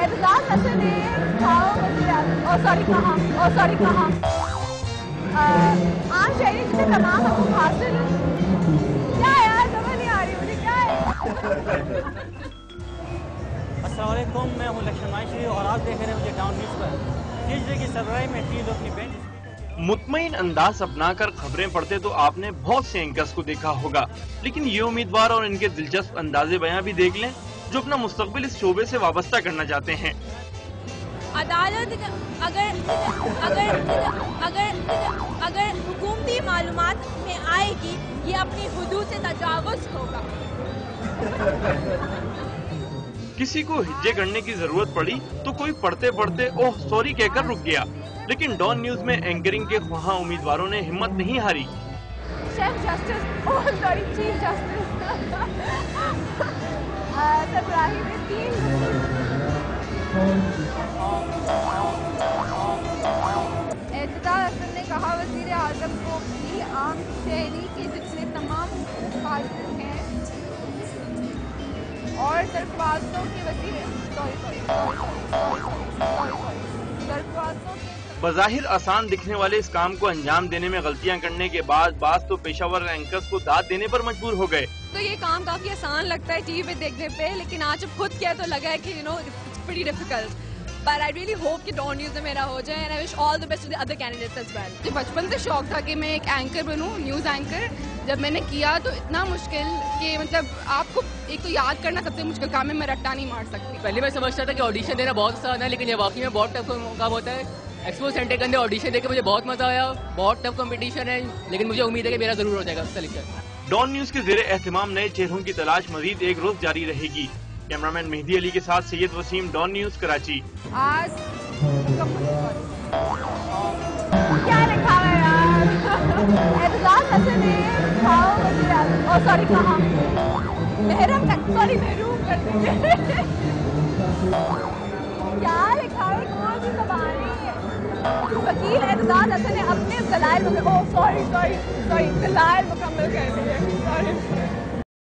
اعتزاز حسن نے کہا عام شہری جتنے تمام حقوق حاصل کیا ہے یار سمجھ نہیں آ رہی مجھے کیا ہے. السلام علیکم، میں ہوں لکشن معاشری اور آپ دیکھ رہے ہیں مجھے ڈاؤن نیوز پر. ٹیوزڈے کی سربراہی میں فیلڈ اپنی بینچ. مطمئن انداز اپنا کر خبریں پڑھتے تو آپ نے بہت سے اینکرز کو دیکھا ہوگا، لیکن یہ امیدوار اور ان کے دلچسپ انداز بیاں بھی دیکھ لیں جو اپنا مستقبل اس شعبے سے وابستہ کرنا چاہتے ہیں. عدالت اگر حکومتی معلومات میں آئے گی یہ اپنی حدود سے تجاوز ہوگا. کسی کو ہجے کرنے کی ضرورت پڑی تو کوئی پڑھتے پڑھتے اوہ سوری کہہ کر رک گیا، لیکن ڈان نیوز میں اینکرنگ کے خواہاں امیدواروں نے ہمت نہیں ہاری. چیف جسٹس سربراہی میں 3 اعتزاز حسن نے کہا وزیر اعظم کو بھی عام شہری کے جتنے تمام حقوق حاصل ہیں اور درخواستوں کے بظاہر آسان دکھنے والے اس کام کو انجام دینے میں غلطیاں کرنے کے بعد بعض تو پیشہ ور اینکرز کو داد دینے پر مجبور ہو گئے. تو یہ کام کافی آسان لگتا ہے ٹی وی پہ دیکھنے پہ، لیکن آج جب خود کیا تو لگا ہے کہ it's pretty difficult. But I really hope کہ ڈان نیوز میں میرا ہو جائے and I wish all the best to the other candidates as well. مجھے بچپن سے شوق تھا کہ میں ایک اینکر بنوں، نیوز اینکر. جب میں نے کیا تو اتنا مشکل کہ مطلب آپ کو ایک تو یاد کرنا سب سے مشکل کام ہے، میں رٹا نہیں مار سکتی. پہلے میں سمجھتا تھا کہ آڈیشن دینا بہت آسان ہے، لیکن یہ واقعی میں بہت ٹف کام ہوتا ہے. ایکسپو سینٹر کے اندر آڈیشن دے کے مجھے بہت مزہ آیا. بہت ٹف کمپٹیشن ہے، لیکن مجھے امید ہے کہ میرا ضرور ہو جائے گا سلیکشن. ڈان نیوز کے زیر اہتمام نئے چہروں کی تلاش مزید ایک روز جاری رہے گی. کیمرامین مہدی علی کے ساتھ سید وسیم، ڈان نیوز کراچی. آج کیا لکھا ہے یار اعتزاز حسن نے کہا محروم کر دیجیے. کیا لکھا ہے کون سی زبان ہے؟ وکیل اعتزاز حسن نے اپنے دلائل مکمل کر دیے.